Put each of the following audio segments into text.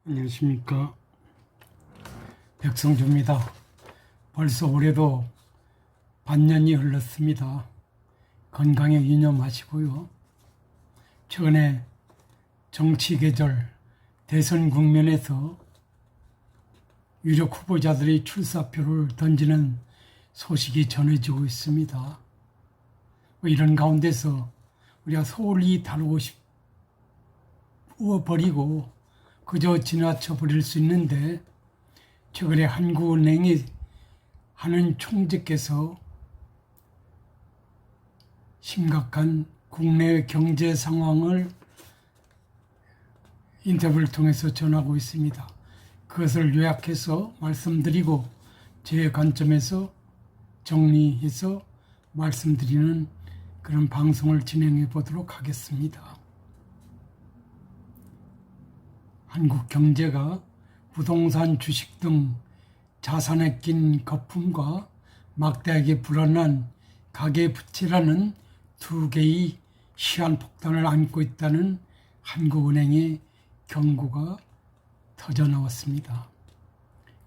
안녕하십니까. 백성주입니다. 벌써 올해도 반년이 흘렀습니다. 건강에 유념하시고요. 최근에 정치 계절 대선 국면에서 유력 후보자들이 출사표를 던지는 소식이 전해지고 있습니다. 이런 가운데서 우리가 소홀히 다루고 싶어버리고 그저 지나쳐 버릴 수 있는데, 최근에 한국은행이 하는 총재께서 심각한 국내 경제 상황을 인터뷰를 통해서 전하고 있습니다. 그것을 요약해서 말씀드리고 제 관점에서 정리해서 말씀드리는 그런 방송을 진행해 보도록 하겠습니다. 한국 경제가 부동산, 주식 등 자산에 낀 거품과 막대하게 불어난 가계부채라는 두 개의 시한폭탄을 안고 있다는 한국은행의 경고가 터져나왔습니다.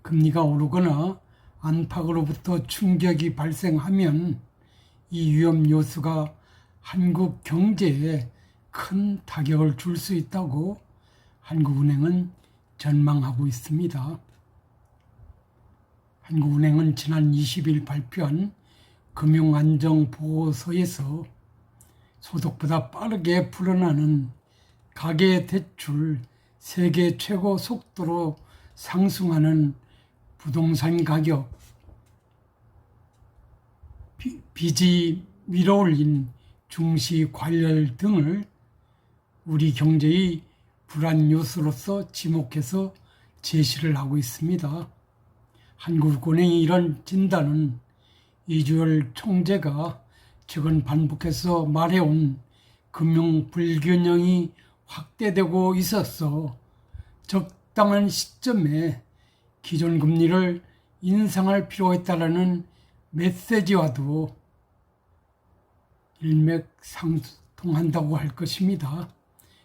금리가 오르거나 안팎으로부터 충격이 발생하면 이 위험 요소가 한국 경제에 큰 타격을 줄 수 있다고 한국은행은 전망하고 있습니다. 한국은행은 지난 20일 발표한 금융안정보고서에서 소득보다 빠르게 불어나는 가계대출 세계 최고 속도로 상승하는 부동산 가격, 빚이 밀어올린 중시 관련 등을 우리 경제의 불안 요소로서 지목해서 제시를 하고 있습니다. 한국은행의 이런 진단은 이주열 총재가 최근 반복해서 말해온 금융 불균형이 확대되고 있어서 적당한 시점에 기존 금리를 인상할 필요가 있다는 메시지와도 일맥상통한다고 할 것입니다.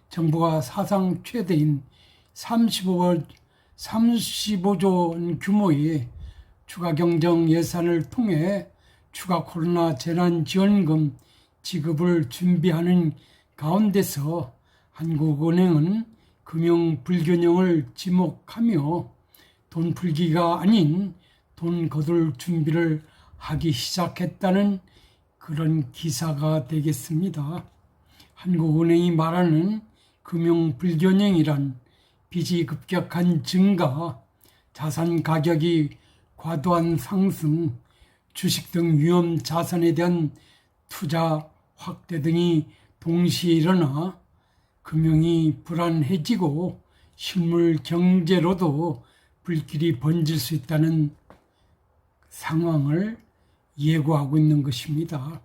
정부가 사상 최대인 35조 원 규모의 추가 경정 예산을 통해 추가 코로나 재난지원금 지급을 준비하는 가운데서 한국은행은 금융 불균형을 지목하며 돈 풀기가 아닌 돈 거둘 준비를 하기 시작했다는 그런 기사가 되겠습니다. 한국은행이 말하는 금융 불균형이란 빚이 급격한 증가, 자산 가격이 과도한 상승, 주식 등 위험 자산에 대한 투자 확대 등이 동시에 일어나 금융이 불안해지고 실물 경제로도 불길이 번질 수 있다는 상황을 예고하고 있는 것입니다.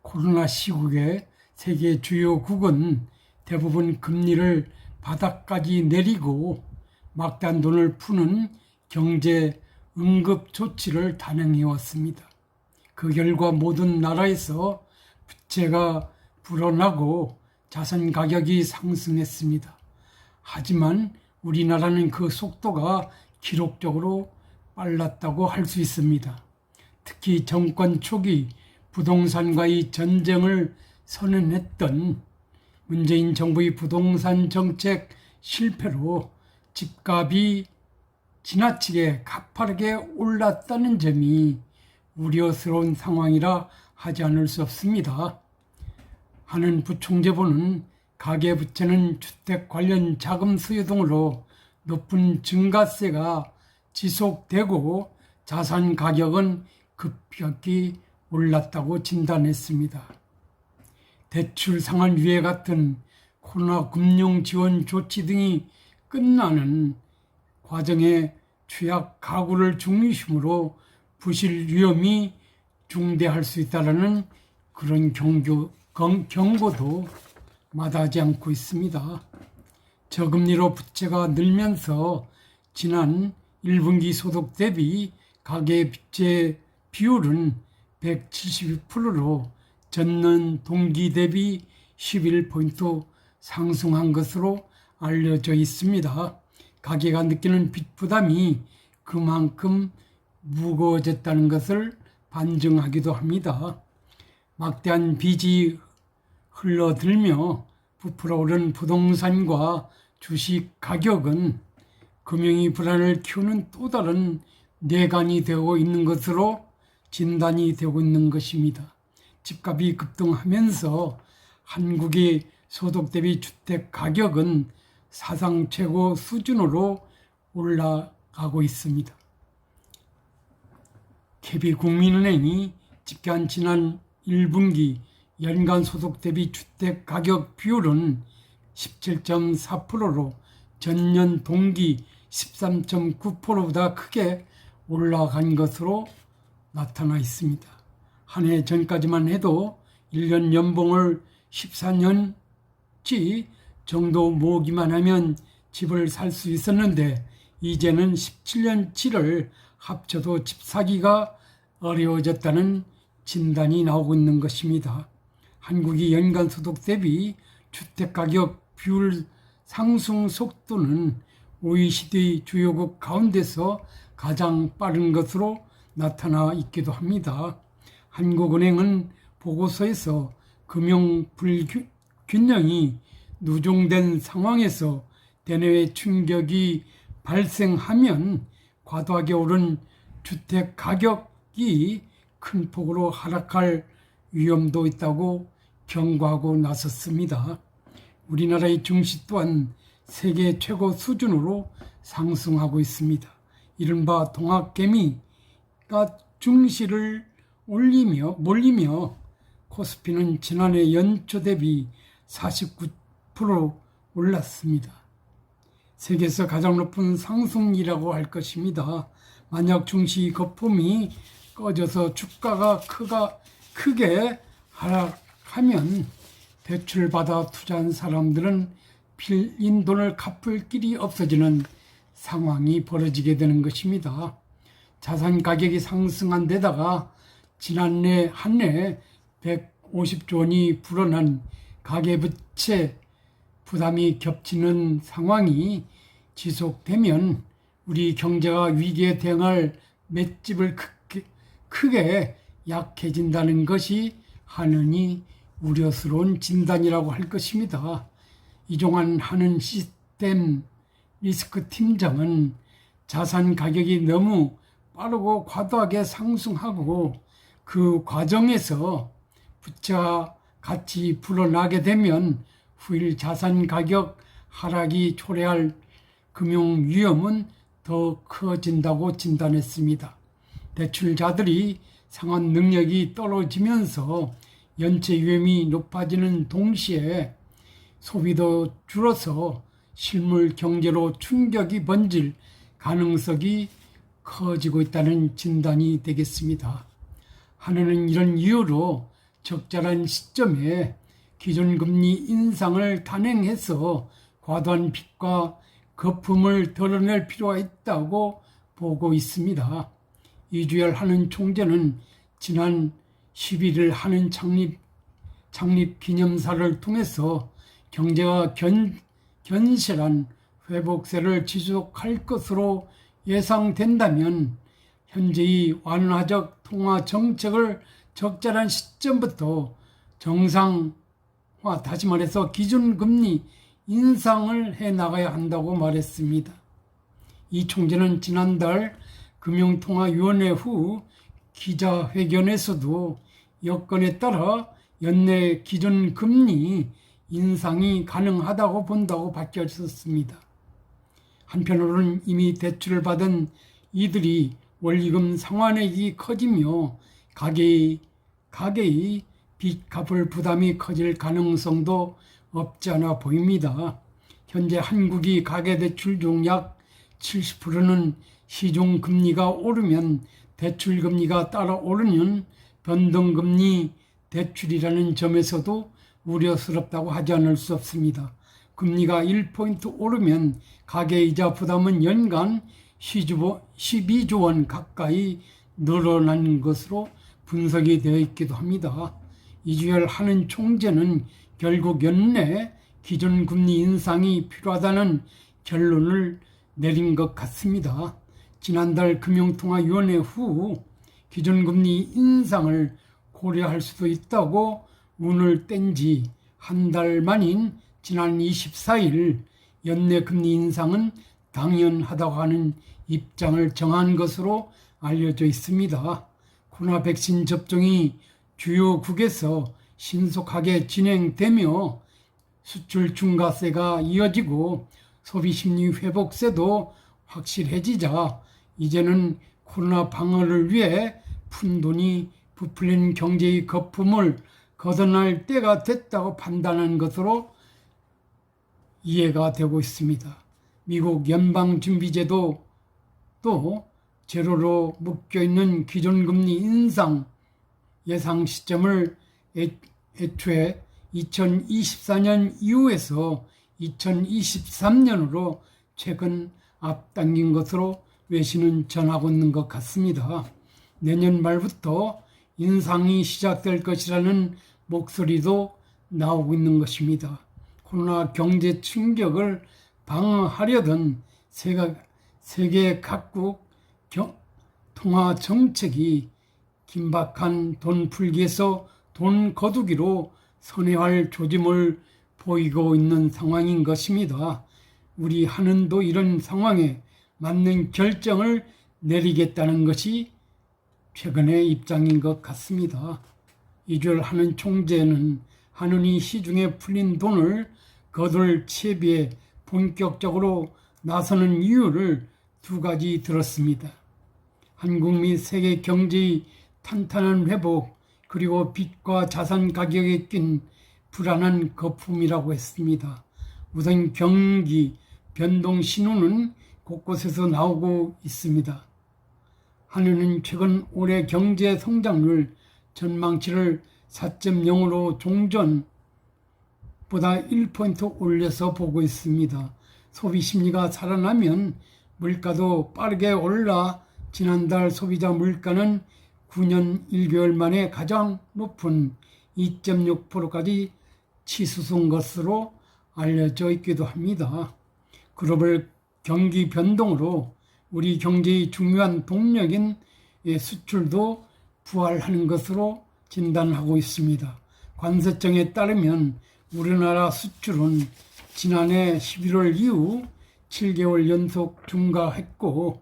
코로나 시국에 세계 주요국은 대부분 금리를 바닥까지 내리고 막대한 돈을 푸는 경제 응급 조치를 단행해 왔습니다. 그 결과 모든 나라에서 부채가 불어나고 자산 가격이 상승했습니다. 하지만 우리나라는 그 속도가 기록적으로 빨랐다고 할 수 있습니다. 특히 정권 초기 부동산과의 전쟁을 선언했던 문재인 정부의 부동산 정책 실패로 집값이 지나치게 가파르게 올랐다는 점이 우려스러운 상황이라 하지 않을 수 없습니다. 하는 부총재보는 가계부채는 주택 관련 자금 수요 등으로 높은 증가세가 지속되고 자산 가격은 급격히 올랐다고 진단했습니다. 대출 상환 유예 같은 코로나 금융 지원 조치 등이 끝나는 과정에 취약 가구를 중심으로 부실 위험이 중대할 수 있다는 그런 경고도 마다하지 않고 있습니다. 저금리로 부채가 늘면서 지난 1분기 소득 대비 가계부채 비율은 172%로 전년 동기 대비 11포인트 상승한 것으로 알려져 있습니다. 가게가 느끼는 빚 부담이 그만큼 무거워졌다는 것을 반증하기도 합니다. 막대한 빚이 흘러들며 부풀어 오른 부동산과 주식 가격은 금융위 불안을 키우는 또 다른 뇌관이 되고 있는 것으로 진단이 되고 있는 것입니다. 집값이 급등하면서 한국의 소득 대비 주택 가격은 사상 최고 수준으로 올라가고 있습니다. KB국민은행이 집계한 지난 1분기 연간 소득 대비 주택 가격 비율은 17.4%로 전년 동기 13.9%보다 크게 올라간 것으로 나타나 있습니다. 한 해 전까지만 해도 1년 연봉을 14년치 정도 모으기만 하면 집을 살 수 있었는데 이제는 17년치를 합쳐도 집 사기가 어려워졌다는 진단이 나오고 있는 것입니다. 한국이 연간 소득 대비 주택가격 비율 상승 속도는 OECD 주요국 가운데서 가장 빠른 것으로 나타나 있기도 합니다. 한국은행은 보고서에서 금융 불균형이 누종된 상황에서 대내외 충격이 발생하면 과도하게 오른 주택 가격이 큰 폭으로 하락할 위험도 있다고 경고하고 나섰습니다. 우리나라의 증시 또한 세계 최고 수준으로 상승하고 있습니다. 이른바 동학개미가 증시를 몰리며 코스피는 지난해 연초 대비 49% 올랐습니다. 세계에서 가장 높은 상승이라고 할 것입니다. 만약 증시 거품이 꺼져서 주가가 크게 하락하면 대출받아 투자한 사람들은 빌린 돈을 갚을 길이 없어지는 상황이 벌어지게 되는 것입니다. 자산 가격이 상승한 데다가 지난해 한 해 150조 원이 불어난 가계부채 부담이 겹치는 상황이 지속되면 우리 경제가 위기에 대응할 맷집을 크게 약해진다는 것이 한은이 우려스러운 진단이라고 할 것입니다. 이종환 한은 시스템 리스크 팀장은 자산 가격이 너무 빠르고 과도하게 상승하고 그 과정에서 부채가 같이 불어나게 되면 후일 자산 가격 하락이 초래할 금융 위험은 더 커진다고 진단했습니다. 대출자들이 상환 능력이 떨어지면서 연체 위험이 높아지는 동시에 소비도 줄어서 실물 경제로 충격이 번질 가능성이 커지고 있다는 진단이 되겠습니다. 한은은 이런 이유로 적절한 시점에 기준금리 인상을 단행해서 과도한 빚과 거품을 덜어낼 필요가 있다고 보고 있습니다. 이주열 한은 총재는 지난 11일 한은 창립 기념사를 통해서 경제가 견실한 회복세를 지속할 것으로 예상된다면 현재의 완화적 통화 정책을 적절한 시점부터 정상화, 다시 말해서 기준금리 인상을 해나가야 한다고 말했습니다. 이 총재는 지난달 금융통화위원회 후 기자회견에서도 여건에 따라 연내 기준금리 인상이 가능하다고 본다고 밝혔었습니다. 한편으로는 이미 대출을 받은 이들이 원리금 상환액이 커지며 가계의 빚 갚을 부담이 커질 가능성도 없지 않아 보입니다. 현재 한국이 가계대출 중 약 70%는 시중금리가 오르면 대출금리가 따라 오르는 변동금리 대출이라는 점에서도 우려스럽다고 하지 않을 수 없습니다. 금리가 1포인트 오르면 가계이자 부담은 연간 12조 원 가까이 늘어난 것으로 분석이 되어 있기도 합니다. 이주열 한은 총재는 결국 연내 기준금리 인상이 필요하다는 결론을 내린 것 같습니다. 지난달 금융통화위원회 후 기준금리 인상을 고려할 수도 있다고 운을 뗀 지 한 달 만인 지난 24일 연내 금리 인상은 당연하다고 하는 입장을 정한 것으로 알려져 있습니다. 코로나 백신 접종이 주요국에서 신속하게 진행되며 수출 중과세가 이어지고 소비심리 회복세도 확실해지자 이제는 코로나 방어를 위해 푼돈이 부풀린 경제의 거품을 걷어낼 때가 됐다고 판단한 것으로 이해가 되고 있습니다. 미국 연방준비제도 또 제로로 묶여있는 기존금리 인상 예상 시점을 애초에 2024년 이후에서 2023년으로 최근 앞당긴 것으로 외신은 전하고 있는 것 같습니다. 내년 말부터 인상이 시작될 것이라는 목소리도 나오고 있는 것입니다. 코로나 경제 충격을 방어하려던 세계 각국 통화 정책이 긴박한 돈 풀기에서 돈 거두기로 선회할 조짐을 보이고 있는 상황인 것입니다. 우리 한은도 이런 상황에 맞는 결정을 내리겠다는 것이 최근의 입장인 것 같습니다. 이주열 한은 총재는 한은이 시중에 풀린 돈을 거둘 채비에 본격적으로 나서는 이유를 두 가지 들었습니다. 한국 및 세계 경제의 탄탄한 회복 그리고 빚과 자산 가격에 낀 불안한 거품이라고 했습니다. 우선 경기 변동 신호는 곳곳에서 나오고 있습니다. 한은은 최근 올해 경제 성장률 전망치를 4.0으로 종전보다 1포인트 올려서 보고 있습니다. 소비 심리가 살아나면 물가도 빠르게 올라 지난달 소비자 물가는 9년 1개월 만에 가장 높은 2.6%까지 치솟은 것으로 알려져 있기도 합니다. 글로벌 경기 변동으로 우리 경제의 중요한 동력인 수출도 부활하는 것으로 진단하고 있습니다. 관세청에 따르면 우리나라 수출은 지난해 11월 이후 7개월 연속 증가했고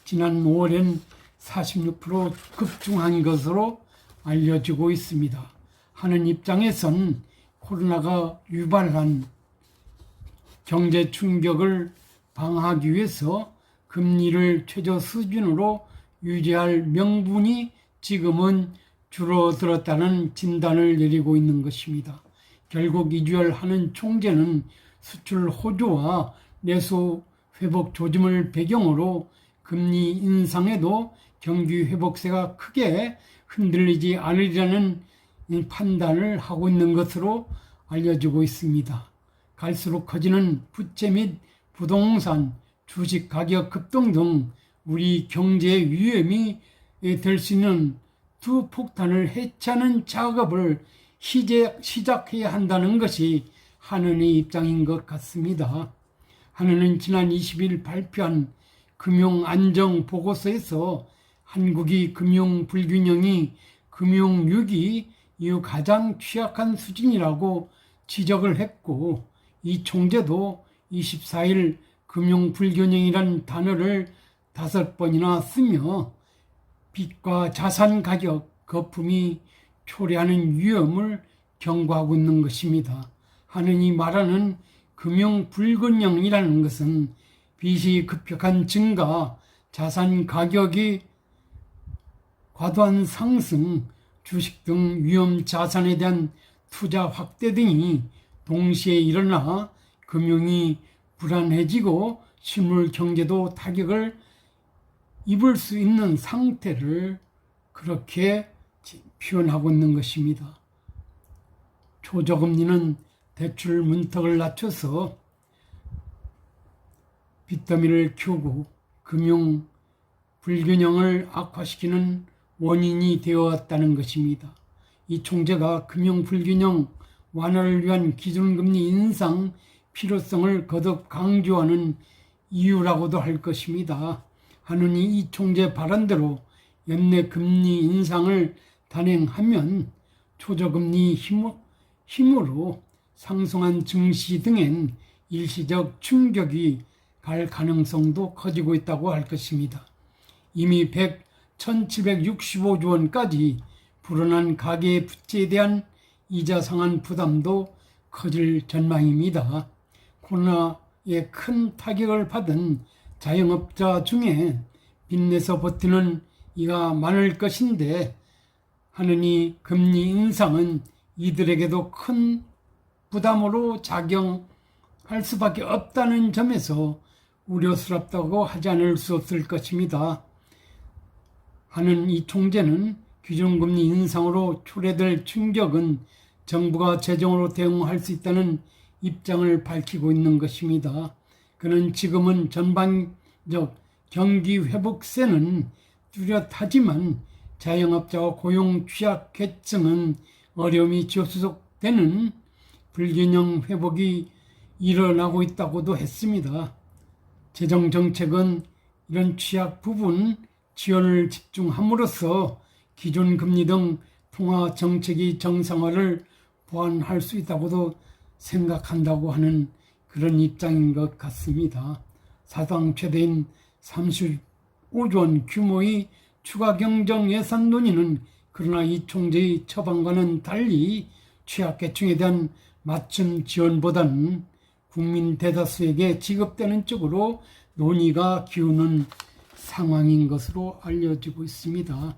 지난 5월엔 46% 급증한 것으로 알려지고 있습니다. 하는 입장에선 코로나가 유발한 경제 충격을 방어하기 위해서 금리를 최저 수준으로 유지할 명분이 지금은 줄어들었다는 진단을 내리고 있는 것입니다. 결국 이주열 한은 총재는 수출 호조와 내수 회복 조짐을 배경으로 금리 인상에도 경기 회복세가 크게 흔들리지 않으리라는 판단을 하고 있는 것으로 알려지고 있습니다. 갈수록 커지는 부채 및 부동산, 주식 가격 급등 등 우리 경제의 위험이 될 수 있는 두 폭탄을 해체하는 작업을 시작해야 한다는 것이 한은의 입장인 것 같습니다. 한은은 지난 20일 발표한 금융안정보고서에서 한국이 금융불균형이 금융위기 이후 가장 취약한 수준이라고 지적을 했고 이 총재도 24일 금융불균형이란 단어를 5번이나 쓰며 빚과 자산 가격 거품이 초래하는 위험을 경고하고 있는 것입니다. 한은이 말하는 금융불균형이라는 것은 빚이 급격한 증가, 자산 가격이 과도한 상승, 주식 등 위험 자산에 대한 투자 확대 등이 동시에 일어나 금융이 불안해지고 실물 경제도 타격을 입을 수 있는 상태를 그렇게 표현하고 있는 것입니다. 초저금리는 대출 문턱을 낮춰서 빚더미를 키우고 금융 불균형을 악화시키는 원인이 되어왔다는 것입니다. 이 총재가 금융 불균형 완화를 위한 기준금리 인상 필요성을 거듭 강조하는 이유라고도 할 것입니다. 하느니 이 총재 발언대로 연내 금리 인상을 단행하면 초저금리 힘으로 상승한 증시 등엔 일시적 충격이 갈 가능성도 커지고 있다고 할 것입니다. 이미 1765조 원까지 불어난 가계의 부채에 대한 이자 상환 부담도 커질 전망입니다. 코로나에 큰 타격을 받은 자영업자 중에 빚내서 버티는 이가 많을 것인데 하느니 금리 인상은 이들에게도 큰 부담으로 작용할 수밖에 없다는 점에서 우려스럽다고 하지 않을 수 없을 것입니다. 하는 이 총재는 기준금리 인상으로 초래될 충격은 정부가 재정으로 대응할 수 있다는 입장을 밝히고 있는 것입니다. 그는 지금은 전반적 경기 회복세는 뚜렷하지만 자영업자와 고용 취약계층은 어려움이 지속되는 불균형 회복이 일어나고 있다고도 했습니다. 재정정책은 이런 취약 부분 지원을 집중함으로써 기준금리 등 통화정책이 정상화를 보완할 수 있다고도 생각한다고 하는 그런 입장인 것 같습니다. 사상 최대인 35조 원 규모의 추가 경정 예산 논의는 그러나 이 총재의 처방과는 달리 취약계층에 대한 맞춤 지원보다는 국민 대다수에게 지급되는 쪽으로 논의가 기우는 상황인 것으로 알려지고 있습니다.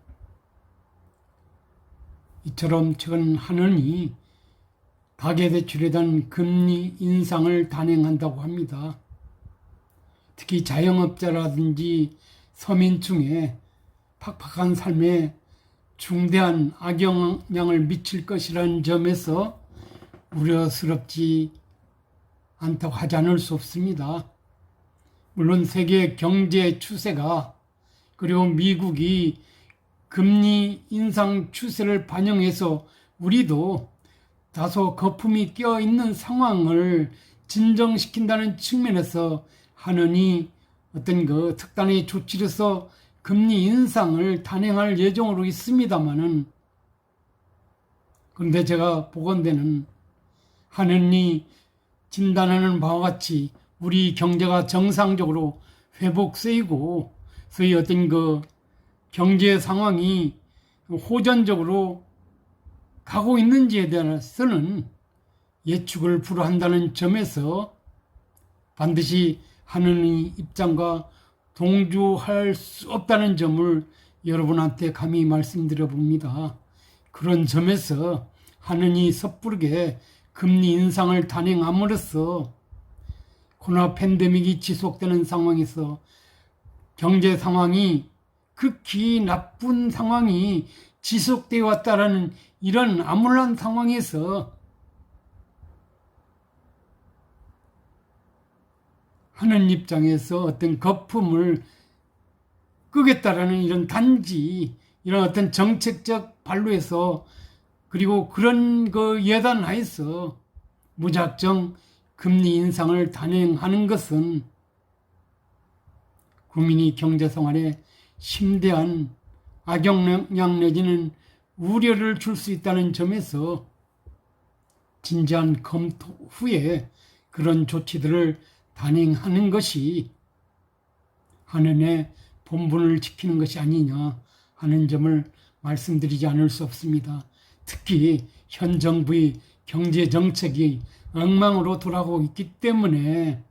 이처럼 최근 한은이 가계대출에 대한 금리 인상을 단행한다고 합니다. 특히 자영업자라든지 서민층에 팍팍한 삶에 중대한 악영향을 미칠 것이라는 점에서 우려스럽지 않다고 하지 않을 수 없습니다. 물론 세계 경제 추세가 그리고 미국이 금리 인상 추세를 반영해서 우리도 다소 거품이 껴있는 상황을 진정시킨다는 측면에서 하느니 어떤 그 특단의 조치로서 금리 인상을 단행할 예정으로 있습니다마는 그런데 제가 보건대는 하느니 진단하는 바와 같이 우리 경제가 정상적으로 회복세이고 소위 어떤 그 경제 상황이 호전적으로 가고 있는지에 대해서는 예측을 불허한다는 점에서 반드시 하느니 입장과 동조할 수 없다는 점을 여러분한테 감히 말씀드려 봅니다. 그런 점에서 하느니 섣부르게 금리 인상을 단행함으로써 코로나 팬데믹이 지속되는 상황에서 경제 상황이 극히 나쁜 상황이 지속되어 왔다라는 이런 암울한 상황에서 하는 입장에서 어떤 거품을 끄겠다라는 이런 단지 이런 어떤 정책적 발로에서 그리고 그런 그 예단하에서 무작정 금리 인상을 단행하는 것은 국민이 경제생활에 심대한 악영향 내지는 우려를 줄 수 있다는 점에서 진지한 검토 후에 그런 조치들을 단행하는 것이 한은의 본분을 지키는 것이 아니냐 하는 점을 말씀드리지 않을 수 없습니다. 특히 현 정부의 경제정책이 엉망으로 돌아가고 있기 때문에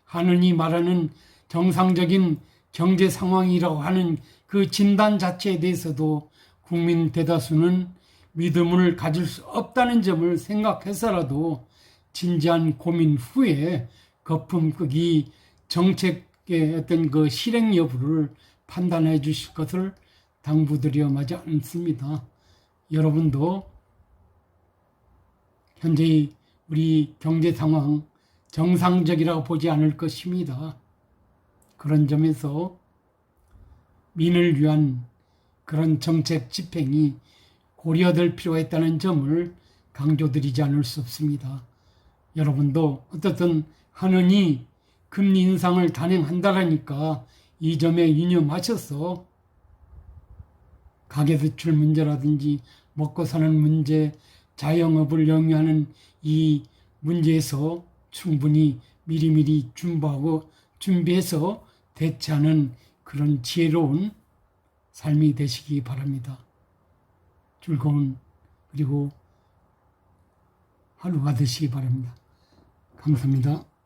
한은이 말하는 정상적인 경제 상황이라고 하는 그 진단 자체에 대해서도 국민 대다수는 믿음을 가질 수 없다는 점을 생각해서라도 진지한 고민 후에 거품 끄기 정책의 어떤 그 실행 여부를 판단해 주실 것을 당부드려 마지 않습니다. 여러분도 현재의 우리 경제 상황 정상적이라고 보지 않을 것입니다. 그런 점에서 민을 위한 그런 정책 집행이 고려될 필요가 있다는 점을 강조드리지 않을 수 없습니다. 여러분도 어떻든 하느니 금리 인상을 단행한다라니까 이 점에 유념하셔서 가계대출 문제라든지 먹고 사는 문제, 자영업을 영위하는 이 문제에서 충분히 미리미리 준비해서 대처하는 그런 지혜로운 삶이 되시기 바랍니다. 즐거운 그리고 하루가 되시기 바랍니다. 감사합니다.